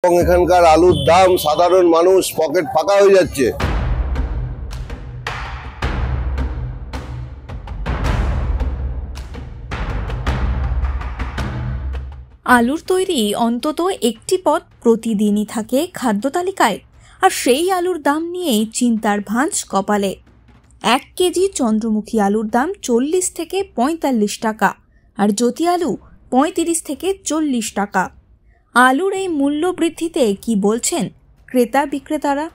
এবং এখানকার আলুর দাম সাধারণ মানুষ পকেট ফাঁকা হয়ে যাচ্ছে। আলুর তৈরি অন্তত একটি পদ প্রতিদিনই থাকে খাদ্য তালিকায়, আর সেই আলুর দাম নিয়েই চিন্তার ভাঁজ কপালে। 1 কেজি চন্দ্রমুখী আলুর দাম 40 থেকে 45 টাকা, আর জ্যোতি আলু 35 থেকে 40 টাকা। আলুর এই মূল্য বৃদ্ধিতে কি বলছেন ক্রেতা বিক্রেতারা?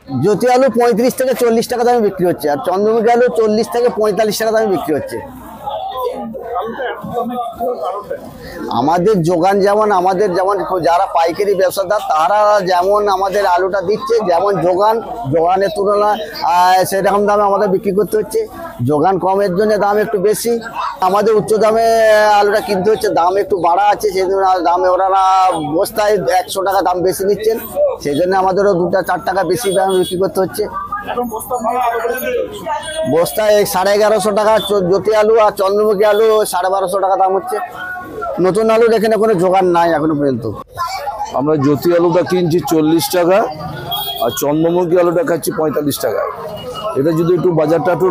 জ্যোতি আলু 35 থেকে 40 টাকা দামে বিক্রি হচ্ছে, আর চন্দ্রমুখী আলু 40 থেকে 45 টাকা দামে বিক্রি হচ্ছে। আমাদের যোগান যেমন যারা পাইকারি ব্যবসাদার তারা যেমন আমাদের আলুটা দিচ্ছে, যেমন যোগানের তুলনায় সেরকম দামে আমাদের বিক্রি করতে হচ্ছে। যোগান কমের জন্য দাম একটু বেশি, আমাদের উচ্চ দামে আলুটা কিনতে হচ্ছে, দাম একটু বাড়া আছে, সেই জন্য দামে ওনারা বস্তায় 100 টাকা দাম বেশি নিচ্ছেন, সেই জন্য আমাদেরও 2-4 টাকা বেশি দামে বিক্রি করতে হচ্ছে। বস্তায় 1150 টাকা জ্যোতি আলু, আর চন্দ্রমুখী আলু 1250 টাকা দাম হচ্ছে। নতুন আলুর এখানে কোনো জোগান নাই এখনো পর্যন্ত। আমরা জ্যোতি আলুটা কিনছি 40 টাকা, আর চন্দ্রমুখী আলুটা খাচ্ছি 45 টাকা। এটা যদি একটু বাজারটা একটু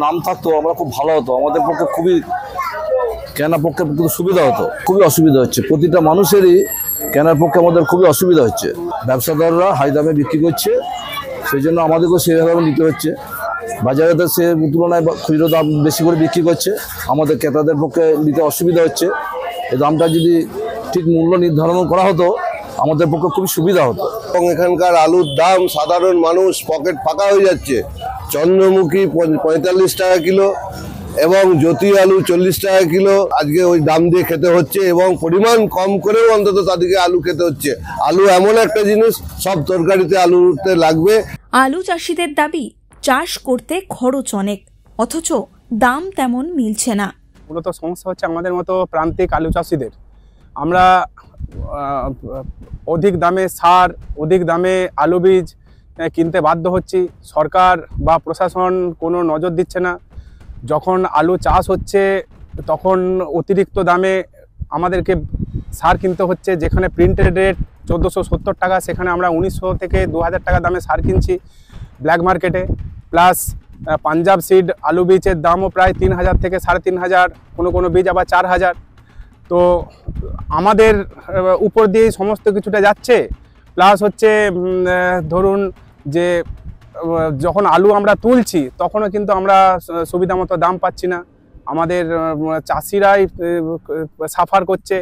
নাম থাকতো আমরা খুব ভালো হতো, আমাদের পক্ষে খুবই কেনার পক্ষে সুবিধা হতো। খুবই অসুবিধা হচ্ছে, প্রতিটা মানুষেরই কেনার পক্ষে আমাদের খুবই অসুবিধা হচ্ছে। ব্যবসাদাররা হাই দামে বিক্রি করছে, সেই জন্য আমাদেরকেও সেভাবে নিতে হচ্ছে। বাজারে তো সে তুলনায় খুচরো দাম বেশি করে বিক্রি করছে, আমাদের ক্রেতাদের পক্ষে নিতে অসুবিধা হচ্ছে। এই দামটা যদি ঠিক মূল্য নির্ধারণ করা হতো আমাদের পক্ষে খুবই সুবিধা হতো। এবং এখানকার আলুর দাম সাধারণ মানুষ পকেট ফাঁকা হয়ে যাচ্ছে। চন্দ্রমুখী 45 টাকা কিলো এবং জ্যোতি আলু 40 টাকা কিলো আজকে ওই দাম দিয়ে খেতে হচ্ছে, এবং পরিমাণ কম করেও অন্তত তাদেরকে আলু খেতে হচ্ছে। আলু এমন একটা জিনিস, সব তরকারিতে আলুতে লাগবে। আলু চাষিদের দাবি, চাষ করতে খরচ অনেক, অথচ দাম তেমন মিলছে না। মূলত সমস্যা হচ্ছে আমাদের মতো প্রান্তিক আলু চাষিদের। আমরা অধিক দামে সার, অধিক দামে আলু বীজ কিনতে বাধ্য হচ্ছি। সরকার বা প্রশাসন কোনো নজর দিচ্ছে না। যখন আলু চাষ হচ্ছে তখন অতিরিক্ত দামে আমাদেরকে সার কিনতে হচ্ছে, যেখানে প্রিন্টেড রেট 1470 টাকা, সেখানে আমরা 1900 থেকে 2000 টাকা দামে সার কিনছি ব্ল্যাক মার্কেটে। প্লাস পাঞ্জাব সিড আলু বীজের দামও প্রায় 3000 থেকে 3500, কোনো বীজ আবার 4000। তো আমাদের উপর দিয়েই সমস্ত কিছুটা যাচ্ছে। প্লাস হচ্ছে ধরুন যে যখন আলু আমরা তুলছি তখনও কিন্তু আমরা সুবিধা মতো দাম পাচ্ছি না, আমাদের চাষিরাই সাফার করছে।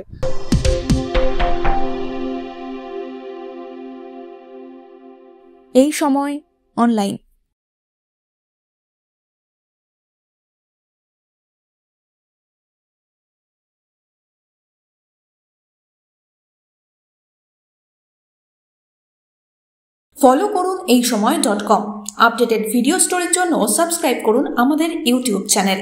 এই সময় অনলাইন। ফলো করুন এই সময়.com। আপডেটেড ভিডিও স্টোরির জন্য সাবস্ক্রাইব করুন আমাদের ইউটিউব চ্যানেল।